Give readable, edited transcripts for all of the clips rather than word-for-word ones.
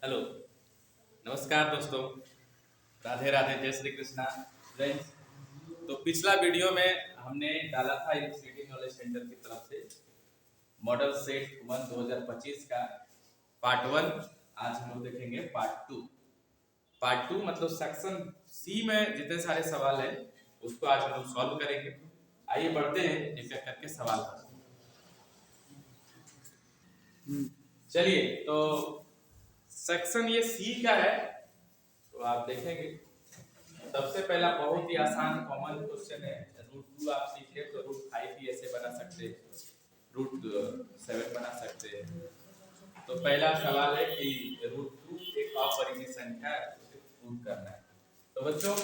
Hello, नमस्कार दोस्तों। राधे राधे, जय श्री कृष्णा फ्रेंड्स। तो पिछला वीडियो में हमने डाला था इनिशिएटिव नॉलेज सेंटर की तरफ से मॉडल सेट 1 2025 का पार्ट 1। आज हम लोग देखेंगे पार्ट 2। पार्ट 2 मतलब सेक्शन सी में जितने सारे सवाल हैं उसको आज हम लोग सॉल्व करेंगे। आइए बढ़ते हैं एक एक करके सवाल पर। चलिए, तो सेक्शन ये सी का है, तो आप देखेंगे सबसे पहला बहुत ही आसान कॉमन क्वेश्चन है। √2 आप सीखे तो √5 भी ऐसे बना सकते हैं, √7 बना सकते हैं। तो पहला सवाल है कि √2 एक अपरिमेय संख्या है, उसे प्रूव करना है। तो बच्चों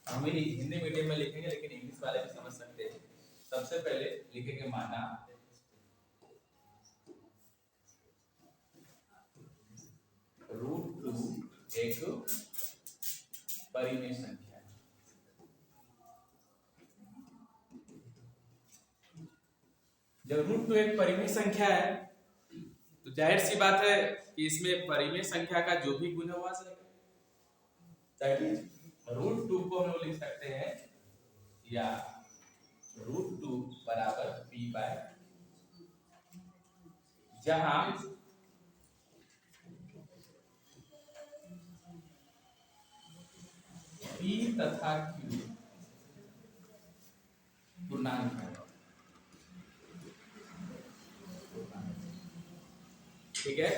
हम हिंदी मीडियम में लिखेंगे लेकिन इंग्लिश वाले भी समझ सकते हैं। सबसे पहले लिखेंगे माना √2 एक परिमेय संख्या है। जब √2 एक परिमेय संख्या है तो जाहिर सी बात है कि इसमें परिमेय संख्या का जो भी गुण है वो आ जाएगा। √2 को हम लोग लिख सकते हैं या √2 बराबर p/, जहां p तथा q पूर्णांक है। ठीक है,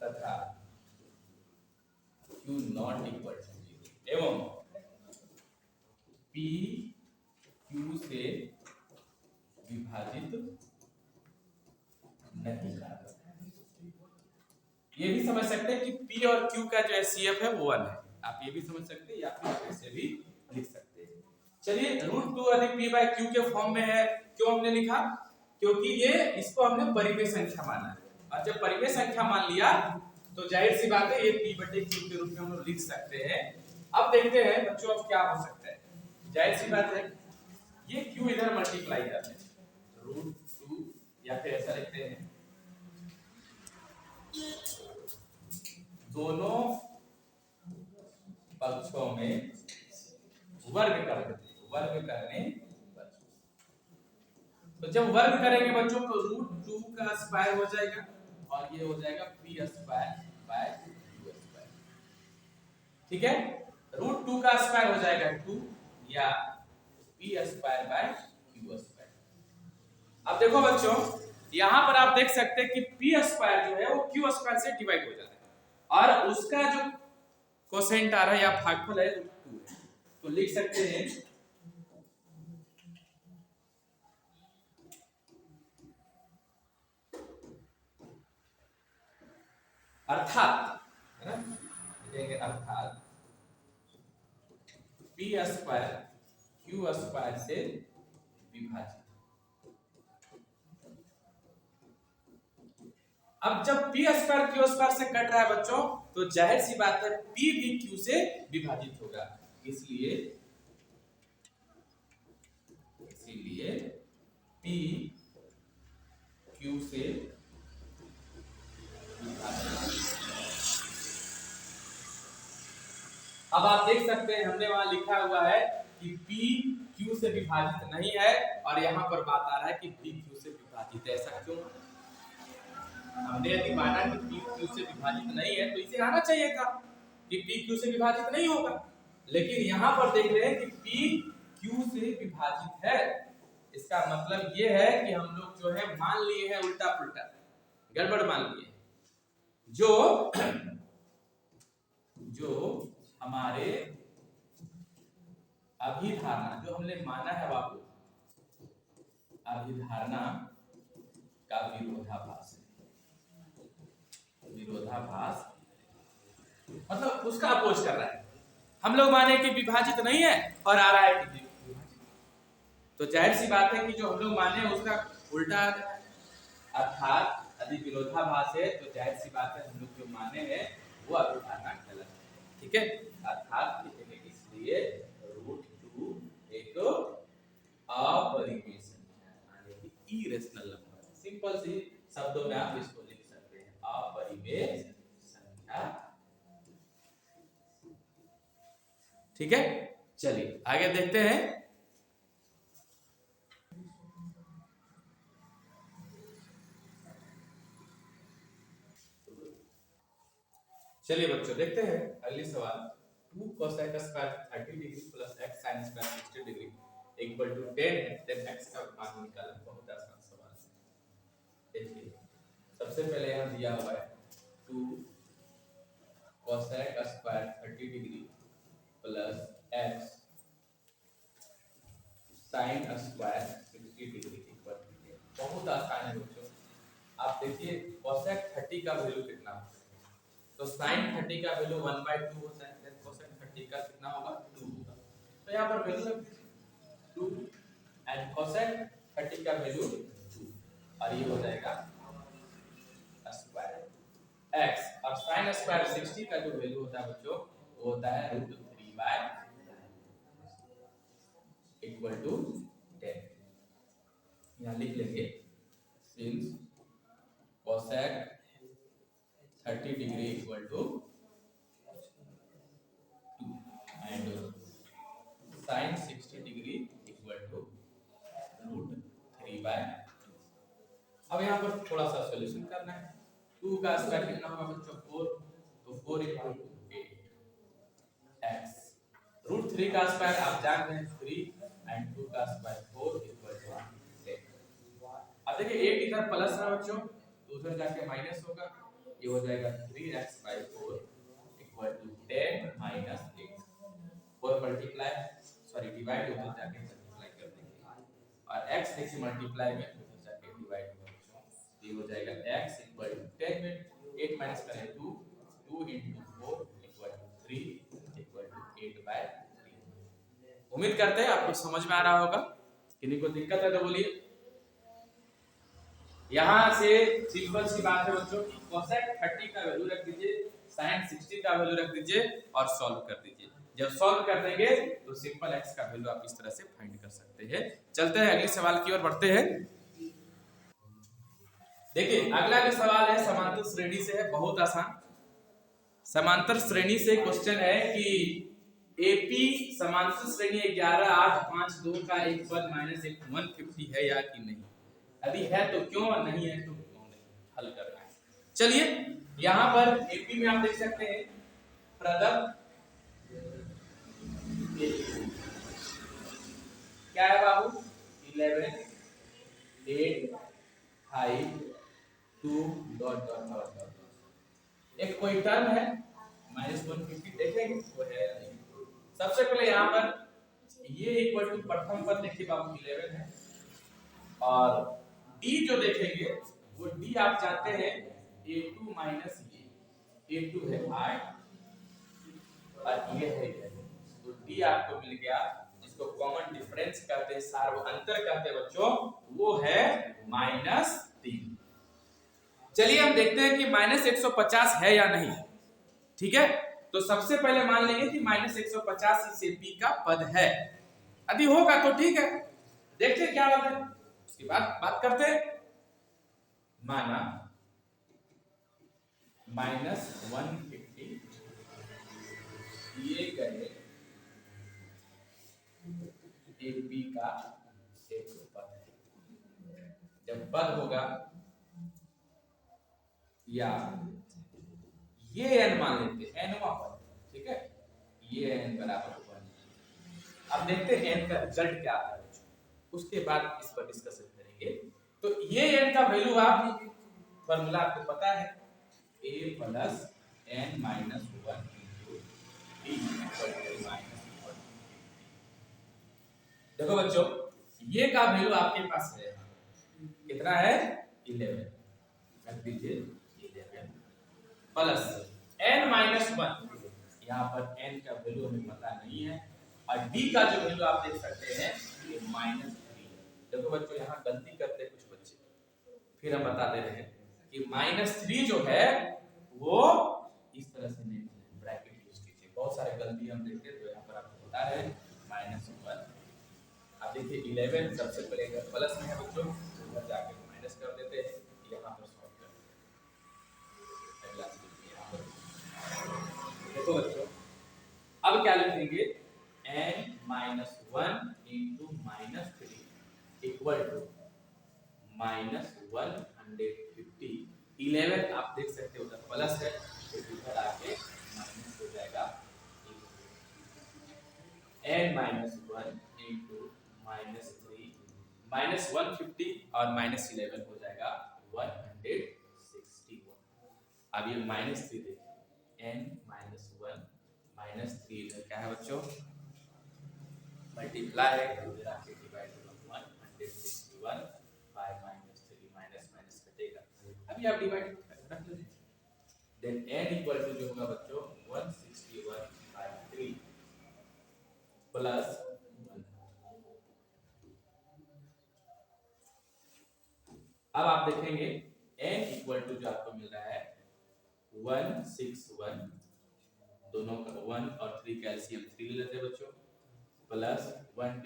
तथा q नॉट इक्वल टू 0 एवं p q से विभाजित नहीं करता। ये भी समझ सकते हैं कि p और q का जो HCF है वो 1 है। आप ये भी समझ सकते हैं या फिर ऐसे भी लिख सकते हैं। चलिए, √2 अधिक p/q के फॉर्म में है। क्यों हमने लिखा? क्योंकि ये इसको हमने परिमेय संख्या माना है, और जब परिमेय संख्या मान लिया तो जाहिर सी बात है ये p/q के रूप में हम लोग लिख सकते हैं। अब देखते हैं बच्चों अब क्या हो सकता है। जाहिर सी बात है ये q इधर मल्टीप्लाई कर लें, √2 या फिर ऐसा लिखते हैं दोनों पक्षों में वर्ग कर देते हैं। वर्ग करने पर, तो जब वर्ग करेंगे बच्चों तो √2 का स्क्वायर हो जाएगा और ये हो जाएगा p²/q²। ठीक है, √2 का स्क्वायर हो जाएगा 2 या p²/q²। अब देखो बच्चों, यहां पर आप देख सकते हैं कि p² जो है वो q² से डिवाइड हो जाता है और उसका जो कोसेंट आ रहा है या भागफल है √2 है। तो लिख सकते हैं अर्थात, है ना, लिखेंगे अर्थात p² q² से विभाजित। अब जब p² q² से कट रहा है बच्चों तो जाहिर सी बात है p भी q से विभाजित होगा, इसलिए p q से विभाजित। अब आप देख सकते हैं हमने वहां लिखा हुआ है कि p q से विभाजित नहीं है और यहाँ पर बात आ रहा है कि p q से विभाजित है। ऐसा क्यों? हमने यदि माना कि p q से विभाजित नहीं है तो इसे आना चाहिए था कि p q से विभाजित नहीं होगा, लेकिन यहाँ पर देख रहे हैं कि p q से विभाजित है। इसका मतलब ये है कि हम लोग जो है मान लिए हैं उल्टा पुल्टा, गड़बड़ मान लिए। जो हमारे अभिधारणा जो हमने माना है बाबू, अभिधारणा का विरोधाभास है। विरोधाभास मतलब उसका अपोज कर रहा है। हम लोग माने कि विभाजित नहीं है और आ रहा है कि विभाजित, तो जाहिर सी बात है कि जो हम लोग माने उसका उल्टा, अर्थात यदि विरोधाभास है तो जाहिर सी बात है हम लोग जो माने हैं वो अभिधारणा गलत है। ठीक है, अर्थात इसलिए √2 एक अपरिमेय संख्या यानी कि इरेशनल नंबर। सिंपल सी शब्दों में आप इसको लिख सकते हैं अपरिमेय में संख्या। ठीक है, चलिए आगे देखते हैं। चलिए बच्चों देखते हैं अगली सवाल। 2 cosec square 30 degree plus x sin square 60 degree equal to 10 है, देन x का मान निकालें। बहुत आसान सवाल है। देखिए सबसे पहले यहाँ दिया हुआ है 2 cosec square 30 degree plus x sin square 60 degree equal to 10। बहुत आसान है बच्चों। आप देखिए cosec 30 का वैल्यू कितना होगा, तो sin 30 का वैल्यू 1/2 होता है, देन cosec 30 का कितना होगा 2 होगा। तो यहाँ पर वैल्यू रख दीजिए 2 एंड cosec 30 का वैल्यू 2 और ये हो जाएगा स्क्वायर x और sin स्क्वायर 60 का जो वैल्यू होता है बच्चों वो होता है √3 इक्वल टू 10। यहाँ लिख लेंगे since cosec 30 degree equal to 2 and sin 60 degree equal to √3/2। अब यहाँ पर थोड़ा सा सॉल्यूशन करना है। 2 का स्क्वायर कितना होगा बच्चों 4, तो 4 इक्वल टू 8 x √3 का स्क्वायर आप जानते हैं 3 एंड 2 का स्क्वायर 4 इक्वल टू 10। अब देखिए 8 इधर प्लस है बच्चों, तो उधर जाके माइनस होगा, ये हो जाएगा 3x/4 equal to 10 - 8। 4 multiply sorry divide उधर जाके मल्टीप्लाई कर देंगे और x देखिए मल्टीप्लाई में उधर जाके डिवाइड होगा, ये हो जाएगा x इक्वल टू 10 में 8 माइनस करें 2 2 into 4 equal to 3 equal to 8/3। उम्मीद करते हैं आपको समझ में आ रहा होगा। किन्हीं को दिक्कत है तो बोलिए। यहाँ से सिंपल सी बात है बच्चों, cosec 30 का वैल्यू रख दीजिए, sin 60 का वैल्यू रख दीजिए और सॉल्व कर दीजिए। जब सॉल्व कर देंगे तो सिंपल x का वैल्यू आप इस तरह से फाइंड कर सकते हैं। चलते हैं अगले सवाल की ओर बढ़ते हैं। देखिए अगला जो सवाल है समांतर श्रेणी से है, बहुत आसान। समांतर श्रेणी से क्वेश्चन है कि एपी समांतर श्रेणी 11 8 5 2 का एक पद -150 है या कि नहीं। यदि है तो क्यों और नहीं है तो क्यों नहीं, हल करना है। चलिए यहाँ पर एपी में आप देख सकते हैं प्रदत्त क्या है बाबू 11 8 5 2 डॉट डॉट डॉट डॉट। एक कोई टर्म है -150 देखेंगे वो है या नहीं। सबसे पहले यहाँ पर ये इक्वल टू प्रथम पद देखिए बाबू 11 है और d जो देखेंगे वो d आप जानते हैं a2 माइनस a2 है 8 और ये है तो d आपको मिल गया, जिसको कॉमन डिफरेंस कहते हैं, सार्व अंतर कहते हैं बच्चों, वो है -3। चलिए हम देखते हैं कि -150 है या नहीं। ठीक है, तो सबसे पहले मान लेंगे कि -150 इस एपी का पद है। यदि होगा तो ठीक है, देखते हैं क्या होता है, उसके बाद बात करते हैं। माना -150 ये गए एपी का एक पद है। जब पद होगा या ये n मान लेते हैं, nवा पद, ठीक है, ये n बराबर 1। अब देखते हैं n का रिजल्ट क्या आता है, उसके बाद इस पर डिस्कशन करेंगे। तो ये n का वैल्यू आप फॉर्मूला आपको पता है a plus n minus 1 into d equal to -1। देखो बच्चों ये का वैल्यू आपके पास है कितना है 11, रख दीजिए 11 प्लस n माइनस 1, यहाँ पर n का वैल्यू हमें पता नहीं है और d का जो वैल्यू आप देख सकते हैं ये -3 है। देखो बच्चों यहाँ गलती करते हैं कुछ बच्चे, फिर हम बता दे रहे हैं कि -3 जो है वो इस तरह से नहीं ब्रैकेट यूज कीजिए। बहुत सारे गलती हम देखते हैं तो यहाँ पर आपको बता रहे हैं -1। आप देखिए 11 सबसे पहले इधर प्लस में है बच्चों, उधर जाके माइनस कर देते हैं, यहाँ पर सॉल्व कर इक्वल टू -150। 11 आप देख सकते हो उधर प्लस है तो इधर आके माइनस हो जाएगा n -1 into -3 -150 और -11 हो जाएगा 161। अब ये -3 देखिए n -1 -3 इधर क्या है बच्चों मल्टीप्लाई है इधर आके डिवाइड होगा 161 बाय -3 माइनस माइनस कटेगा। अभी आप डिवाइड रख लीजिए देन n इक्वल टू जो होगा बच्चों 161 बाय 3 प्लस 1। अब आप देखेंगे n इक्वल टू जो आपको मिल रहा है 161 दोनों का 1 और 3 का एलसीएम 3 ले लेते हैं बच्चों प्लस 1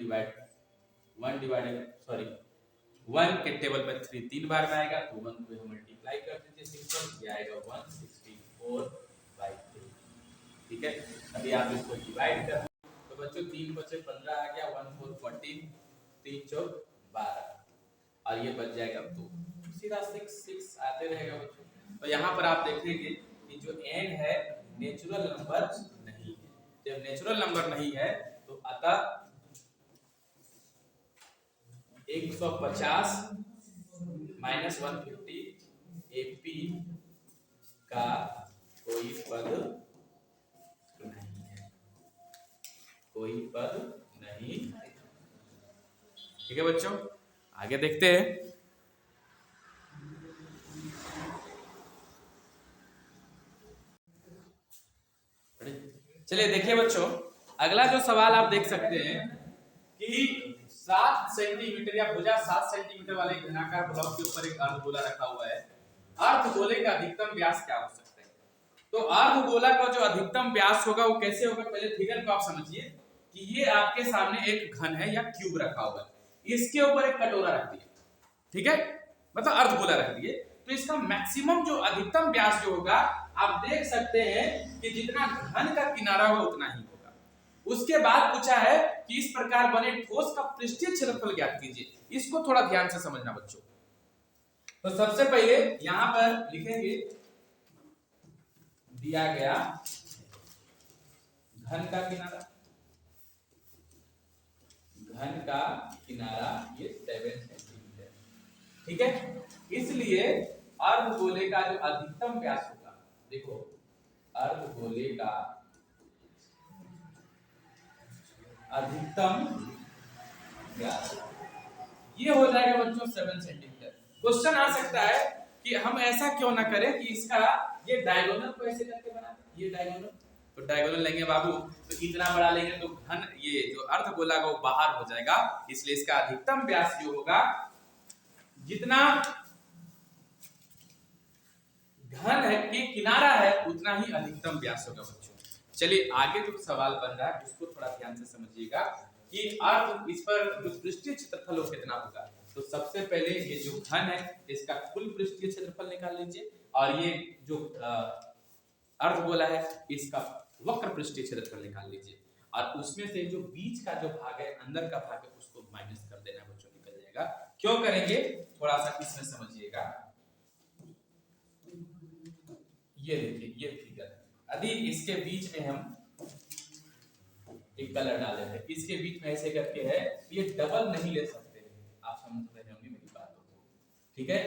के टेबल पर 3 3 बार में आएगा तो 1 को हम मल्टीप्लाई कर दीजिए सिंपल ये आएगा 164/3। ठीक है अभी आप इसको डिवाइड कर तो बच्चों 3 बचे 15 आ गया 1 4 14 3 4 12 और ये बच जाएगा 2 सीधा 6 6 आते रहेगा बच्चों। तो यहाँ पर आप देखेंगे कि जो n है नेचुरल नंबर नहीं है। जब नेचुरल नंबर नहीं है तो अतः 150 माइनस 150 AP का कोई पद नहीं है, कोई पद नहीं। ठीक है बच्चों आगे देखते हैं। चलिए देखिए बच्चों अगला जो सवाल आप देख सकते हैं कि 7 सेंटीमीटर या भुजा 7 सेंटीमीटर वाले घनाकार ब्लॉक के ऊपर एक अर्धगोला रखा हुआ है। अर्धगोले का अधिकतम व्यास क्या हो सकता है? तो अर्धगोला का जो अधिकतम व्यास होगा वो कैसे होगा पहले फिगर को आप समझिए कि ये आपके सामने एक घन है या क्यूब रखा हुआ है, इसके ऊपर एक कटोरा रख दिया, ठीक है मतलब अर्धगोला रख दिए तो इसका मैक्सिमम जो अधिकतम व्यास जो होगा आप देख सकते हैं कि जितना घन का किनारा हो उतना ही होगा। उसके बाद पूछा है कि इस प्रकार बने ठोस का पृष्ठीय क्षेत्रफल ज्ञात कीजिए। इसको थोड़ा ध्यान से समझना बच्चों। तो सबसे पहले यहां पर लिखेंगे दिया गया घन का किनारा, घन का किनारा ये 7 सेंटीमीटर, ठीक है। इसलिए अर्धगोले का जो अधिकतम व्यास होगा, देखो अर्धगोले का अधिकतम व्यास ये हो जाएगा बच्चों 7 सेंटीमीटर। क्वेश्चन आ सकता है कि हम ऐसा क्यों ना करें कि इसका ये डायगोनल को ऐसे करके बना दें, ये डायगोनल तो डायगोनल लेंगे बाबू तो इतना बड़ा लेंगे तो घन ये जो अर्धगोला का वो बाहर हो जाएगा। इसलिए इसका अधिकतम व्यास जो होगा जितना घन है कि किनारा है उतना ही अधिकतम व्यास होगा बच्चों। चलिए आगे जो सवाल बन रहा है उसको थोड़ा ध्यान से समझिएगा कि अर्ध इस पर जो पृष्ठीय क्षेत्रफल वो कितना होगा। तो सबसे पहले ये जो घन है इसका कुल पृष्ठीय क्षेत्रफल निकाल लीजिए और ये जो अर्धगोला है इसका वक्र पृष्ठीय क्षेत्रफल निकाल लीजिए और उसमें से जो बीच का जो भाग है अंदर का भाग है उसको माइनस कर देना बच्चों, निकल जाएगा। क्यों करेंगे थोड़ा सा इसमें समझिएगा। ये देखिए ये फिगर यदि इसके बीच में हम एक कलर डाले थे, इसके बीच में ऐसे करके है ये डबल नहीं ले सकते, आप समझ रहे होंगे मेरी बात को, ठीक है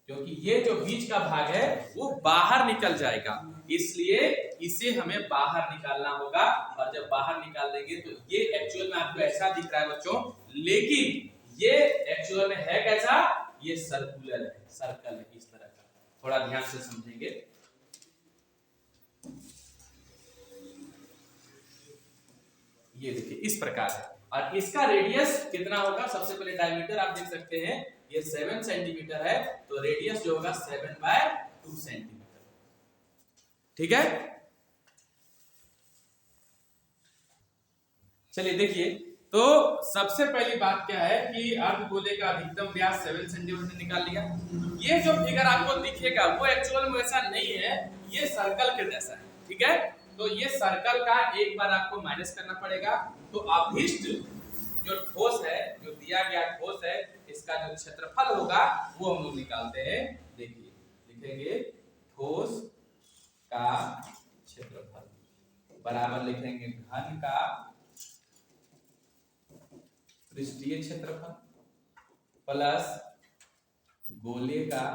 क्योंकि ये जो बीच का भाग है वो बाहर निकल जाएगा, इसलिए इसे हमें बाहर निकालना होगा। और जब बाहर निकाल देंगे तो ये एक्चुअल में आपको ऐसा दिख रहा है बच्चों, लेकिन ये एक्चुअल में है कैसा, ये सर्कुलर है, सर्कल है इस तरह का। थोड़ा ध्यान से समझेंगे। ये देखिए इस प्रकार है और इसका रेडियस कितना होगा, सबसे पहले डायमीटर आप देख सकते हैं ये 7 सेंटीमीटर है तो रेडियस जो होगा 7/2 सेंटीमीटर, ठीक है। चलिए देखिए तो सबसे पहली बात क्या है कि अर्धगोले का अधिकतम व्यास 7 सेंटीमीटर निकाल लिया। ये जो फिगर आपको दिखेगा वो एक्चुअल में वैसा नहीं है, ये सर्कल के जैसा है, ठीक है। तो ये सर्कल का एक बार आपको माइनस करना पड़ेगा। तो अभिष्ट जो ठोस है, जो दिया गया ठोस है इसका जो क्षेत्रफल होगा वो हम लोग निकालते हैं। देखिए लिखेंगे ठोस का क्षेत्रफल बराबर लिखेंगे घन का पृष्ठीय क्षेत्रफल प्लस गोले का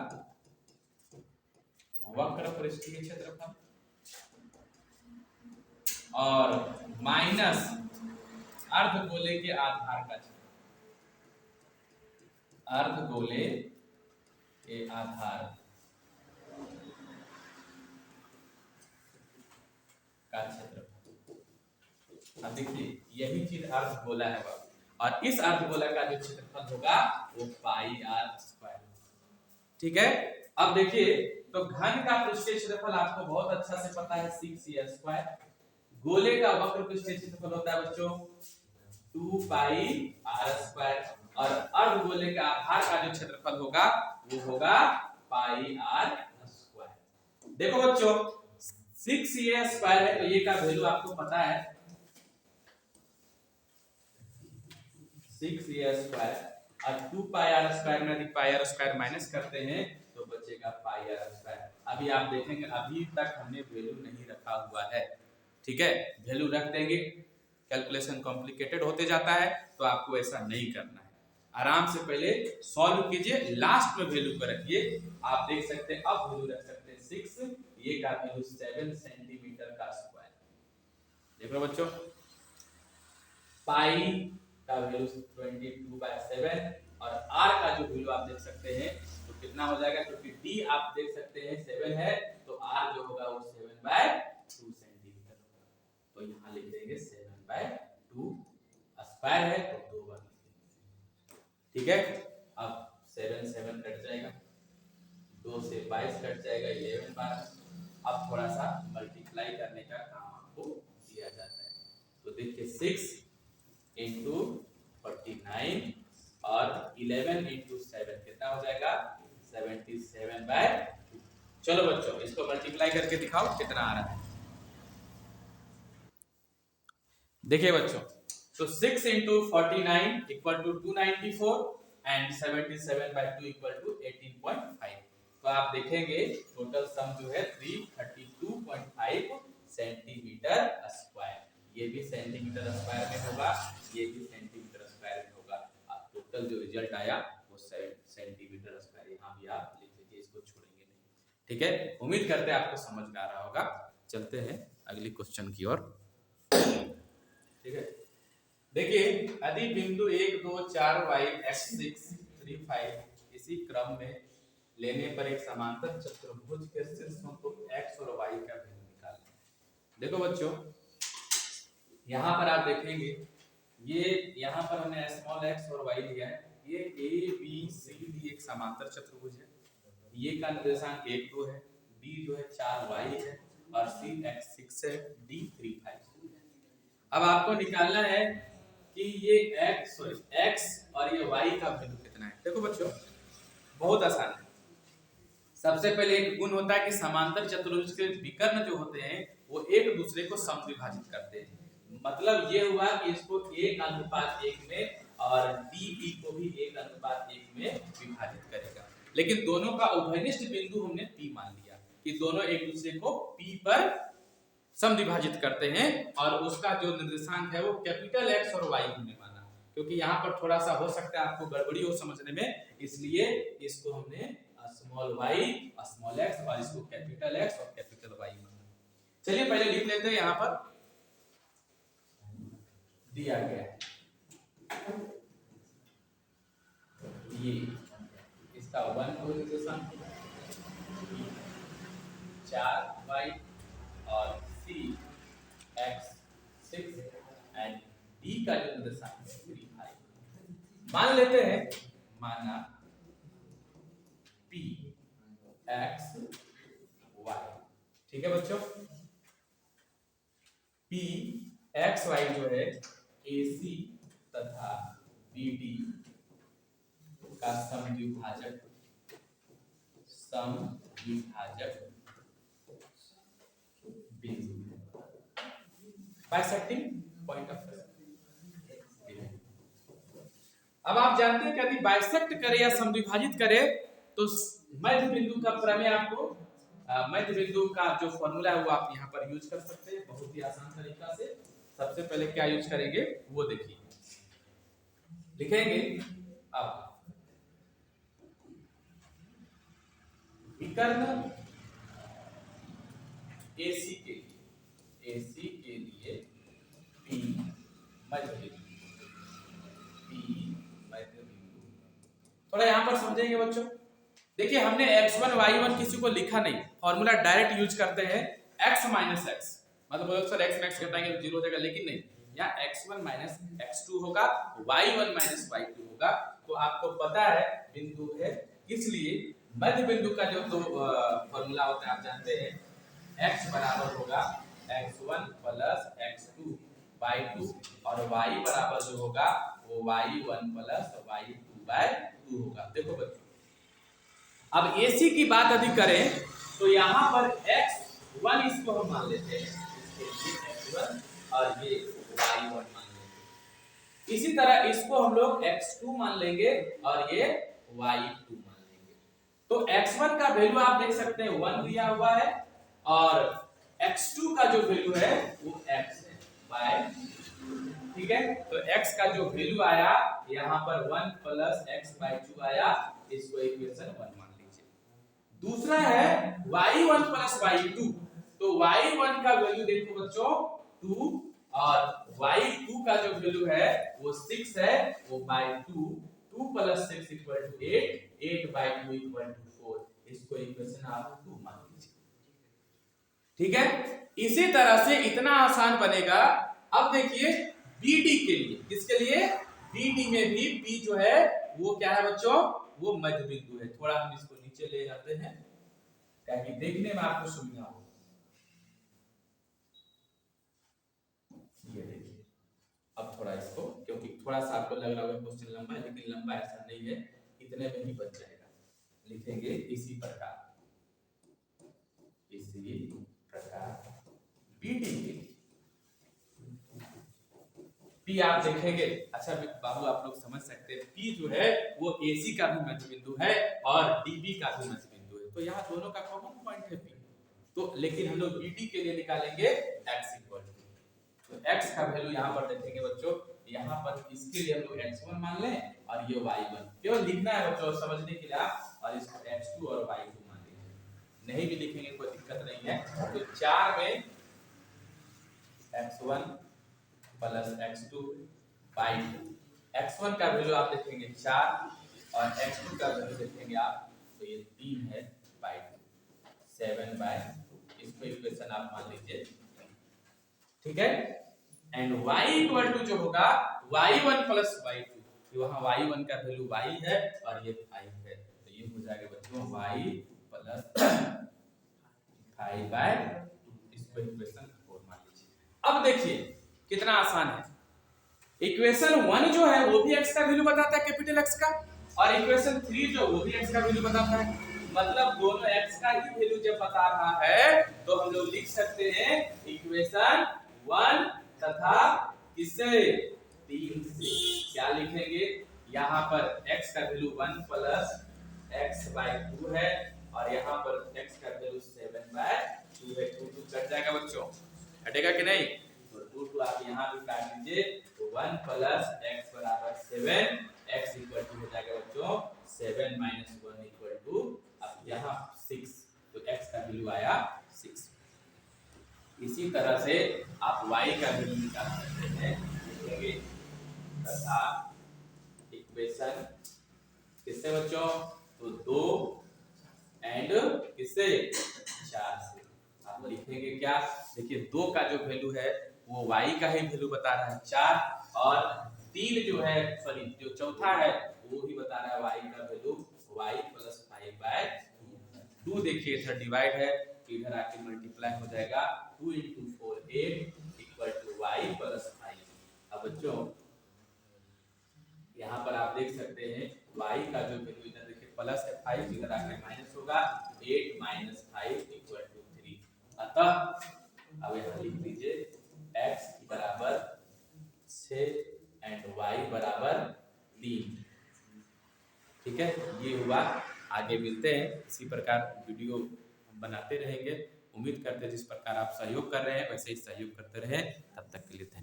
वक्र पृष्ठीय क्षेत्रफल और माइनस अर्धगोले के आधार का क्षेत्रफल, अर्धगोले के आधार का क्षेत्रफल। अब देखिए यही चीज अर्धगोला है वह, और इस अर्धगोला का जो क्षेत्रफल होगा वो पाई आर स्क्वायर। ठीक है, अब देखिए तो घन का पृष्ठीय क्षेत्रफल आपको बहुत अच्छा से पता है 6a स्क्वायर। गोले का वक्र पृष्ठीय क्षेत्रफल होता है बच्चों 2 पाई आर स्क्वायर, और अर्धगोले का आधार का जो क्षेत्रफल होगा वो होगा पाई आर स्क्वायर। देखो बच्चों 6a स्क्वायर है तो ये का वैल्यू आपको पता है 6a स्क्वायर, और 2 पाई आर स्क्वायर में यदि पाई आर स्क्वायर माइनस करते हैं तो बचेगा पाई आर स्क्वायर। अभी आप देखेंगे अभी तक हमने वैल्यू नहीं रखा हुआ है। ठीक है, वैल्यू रख देंगे, कैलकुलेशन कॉम्प्लिकेटेड होते जाता है तो आपको ऐसा नहीं करना है। आराम से पहले सॉल्व कीजिए, लास्ट में वैल्यू को रखिए। आप देख सकते हैं अब वैल्यू रख सकते हैं 6, ये का वैल्यू 7 सेंटीमीटर का स्क्वायर। देखो बच्चों पाई का वैल्यू 22/7 और r का जो वैल्यू आप देख सकते हैं तो कितना हो जाएगा, क्योंकि d आप देख सकते हैं 7 है तो r जो होगा वो 7/2 सेंटीमीटर होगा। तो यहाँ लिख देंगे 7/2, स्क्वायर है तो 2 बार लिख देंगे। ठीक है, अब 7 7 कट जाएगा, 2 से 22 कट जाएगा 11 बार। अब थोड़ा सा मल्टीप्लाई करने का काम आपको दिया जाता है, तो देखिए 6 इंटू 49 और 11 इंटू 7 कितना हो जाएगा 77/2। चलो बच्चों इसको मल्टीप्लाई करके दिखाओ कितना आ रहा है। देखिए बच्चों तो 6 into 49 equal to 294 and 77/2 equal to 18.5। तो आप देखेंगे टोटल सम जो है 332.5 सेंटीमीटर स्क्वायर। ये भी सेंटीमीटर स्क्वायर में होगा, ये भी सेंटीमीटर स्क्वायर में होगा। अब टोटल जो रिजल्ट आया वो सेंटीमीटर स्क्वायर, यहाँ भी आप लिख लीजिए, इसको छोड़ेंगे नहीं। ठीक है, उम्मीद करते हैं आपको समझ में आ रहा होगा। चलते हैं अगली क्वेश्चन की ओर। ठीक है, देखिए यदि बिंदु 1 2 4 y x 6 3 5 इसी क्रम में लेने पर एक समांतर चतुर्भुज के शीर्षों को x और y का बिंदु निकालें। देखो बच्चों यहाँ पर आप देखेंगे ये यहाँ पर हमने स्मॉल x और y लिया है, ये a b c d एक समांतर चतुर्भुज है। ये का निर्देशांक 1 2 है, b जो है 4 y है और c x 6 है, d 3 5। अब आपको निकालना है कि ये x और ये y का वैल्यू कितना है। देखो बच्चों बहुत आसान है। सबसे पहले एक गुण होता है कि समांतर चतुर्भुज के विकर्ण जो होते हैं वो एक दूसरे को समद्विभाजित करते हैं। मतलब ये हुआ कि इसको 1:1 में और db को भी 1:1 में विभाजित करेगा। लेकिन दोनों का उभयनिष्ठ बिंदु हमने p मान लिया कि दोनों एक दूसरे को p पर समद्विभाजित करते हैं, और उसका जो निर्देशांक है वो कैपिटल X और Y हमने माना, क्योंकि यहाँ पर थोड़ा सा हो सकता है आपको गड़बड़ी हो समझने में, इसलिए इसको हमने स्मॉल y स्मॉल x और इसको कैपिटल X और कैपिटल Y माना। चलिए पहले लिख लेते हैं, यहाँ पर दिया गया है ये इसका 1 को निर्देशांक 4y और c x 6 एंड d का जो निर्देशांक है 3 5 मान लेते हैं। माना p x y, ठीक है बच्चों, p x y जो है ac तथा bd का समद्विभाजक बिंदु है, बाइसेक्टिंग पॉइंट ऑफ व्यू। अब आप जानते हैं कि यदि बाइसेक्ट करे या समद्विभाजित करे तो मध्य बिंदु का प्रमेय आपको मध्य बिंदु का जो फॉर्मूला है वो आप यहाँ पर यूज कर सकते हैं बहुत ही आसान तरीका से। सबसे पहले क्या यूज करेंगे वो देखिए, लिखेंगे अब विकर्ण AC के लिए P मध्य बिंदु, P मध्य बिंदु। थोड़ा यहाँ पर समझेंगे बच्चों। देखिए हमने x1 y1 किसी को लिखा नहीं, फॉर्मूला डायरेक्ट यूज करते हैं x माइनस एक्स, मतलब बोलो सर x मैक्स घटाएंगे तो 0 हो जाएगा, लेकिन नहीं, यहाँ x1 माइनस x2 होगा, y1 माइनस y2 होगा। तो आपको पता है बिंदु है, इसलिए मध्य बिंदु का जो दो फॉर्मूला होता है आप जानते हैं, x बराबर होगा x1 प्लस x2 y2 और y बराबर जो होगा वो y1 प्लस y2 बाय 2 होगा। देखो बच्चों अब AC की बात यदि करें तो यहाँ पर x1 इसको हम मान लेते हैं, इसके लिए x1 और ये y1 मान लेंगे। इसी तरह इसको हम लोग x2 मान लेंगे और ये y2 मान लेंगे। तो x1 का वैल्यू आप देख सकते हैं 1 दिया हुआ है और x2 का जो वैल्यू है वो x है बाय, ठीक है। तो x का जो वैल्यू आया यहाँ पर 1 प्लस x बाय 2 आया, इसको इक्वेशन 1 मान लीजिए। दूसरा है y1 प्लस y2, तो y1 का वैल्यू देखो बच्चों 2 और y2 का जो वैल्यू है वो 6 है, वो by 2, 2 plus 6 equal to 8, 8 by 2 equal to 4, इसको इक्वेशन आप 2 मान लीजिए, ठीक है। इसी तरह से इतना आसान बनेगा। अब देखिए BD के लिए, किसके लिए, BD में भी P जो है वो क्या है बच्चों, वो मध्य बिंदु है। थोड़ा हम इसको नीचे ले जाते हैं ताकि देखने में आपको सुविधा हो। ये देखिए अब थोड़ा इसको, क्योंकि थोड़ा सा आपको लग रहा होगा क्वेश्चन लंबा है, लेकिन लंबा ऐसा नहीं है, इतने में ही बच जाएगा। लिखेंगे इसी प्रकार BD के P आप देखेंगे, अच्छा बाबू आप लोग समझ सकते हैं P जो है वो AC का भी मध्य बिंदु है और DB का भी मध्य बिंदु है, तो यहाँ दोनों का कॉमन पॉइंट है P। तो लेकिन हम लोग BD के लिए निकालेंगे x इक्वल टू, तो x का वैल्यू यहाँ पर देखेंगे बच्चों, यहाँ पर इसके लिए हम लोग x1 मान लें और ये y1, केवल लिखना है बच्चों समझने के लिए आप, और इसको x2 और y2 मान लीजिए, नहीं भी लिखेंगे कोई दिक्कत नहीं है। तो 4 में x1 plus x2 bye 2, x1 का वैल्यू आप देखेंगे 4 और x2 का वैल्यू देखेंगे आप, तो ये 3 है बाय 2, 7 बाय 2, इसको इक्वेशन आप मान लीजिए, ठीक है। एंड y इक्वल टू जो होगा y1 प्लस y2, वहां y1 का वैल्यू y है और ये 5 है, तो ये हो जाएगा बच्चों y प्लस 5 बाय 2, इसको इक्वेशन 4 मान लीजिए। अब देखिए कितना आसान है, इक्वेशन 1 जो है वो भी x का वैल्यू बताता है कैपिटल X का, और इक्वेशन 3 जो वो भी x का वैल्यू बताता है, मतलब दोनों x का ही वैल्यू जब बता रहा है तो हम लोग लिख सकते हैं इक्वेशन 1 तथा किससे 3 से, क्या लिखेंगे, यहाँ पर x का वैल्यू 1 प्लस x बाय 2 है और यहाँ पर x का वैल्यू 7 बाय 2 है, 2 2 कट जाएगा बच्चों, हटेगा कि नहीं, तो 2 2 आप यहाँ भी काट लीजिए, तो 1 प्लस x बराबर 7, x इक्वल टू हो जाएगा बच्चों 7 माइनस 1 इक्वल टू, अब यहाँ 6, तो x का वैल्यू आया 6। इसी तरह से आप y का वैल्यू निकाल सकते हैं, लिखेंगे तथा इक्वेशन किससे बच्चों, तो 2 एंड किससे 4 से, आप लिखेंगे क्या, देखिए 2 का जो वैल्यू है वो y का ही वैल्यू बता रहा है 4, और 3 जो है सॉरी जो चौथा है वो ही बता रहा है y का वैल्यू y प्लस 5 बाय 2, देखिए इधर डिवाइड है इधर आके मल्टीप्लाई हो जाएगा, 2 into 4 8 equal to y plus 5। अब बच्चों यहाँ पर आप देख सकते हैं y का जो वैल्यू इधर देखिए प्लस है 5, इधर आके माइनस होगा, 8 माइनस 5 इक्वल टू 3, अतः अब यहाँ लिख लीजिए x बराबर 6 एंड y बराबर 3। ठीक है, ये हुआ। आगे मिलते हैं, इसी प्रकार वीडियो हम बनाते रहेंगे। उम्मीद करते हैं जिस प्रकार आप सहयोग कर रहे हैं वैसे ही सहयोग करते रहें। तब तक के लिए धन्यवाद।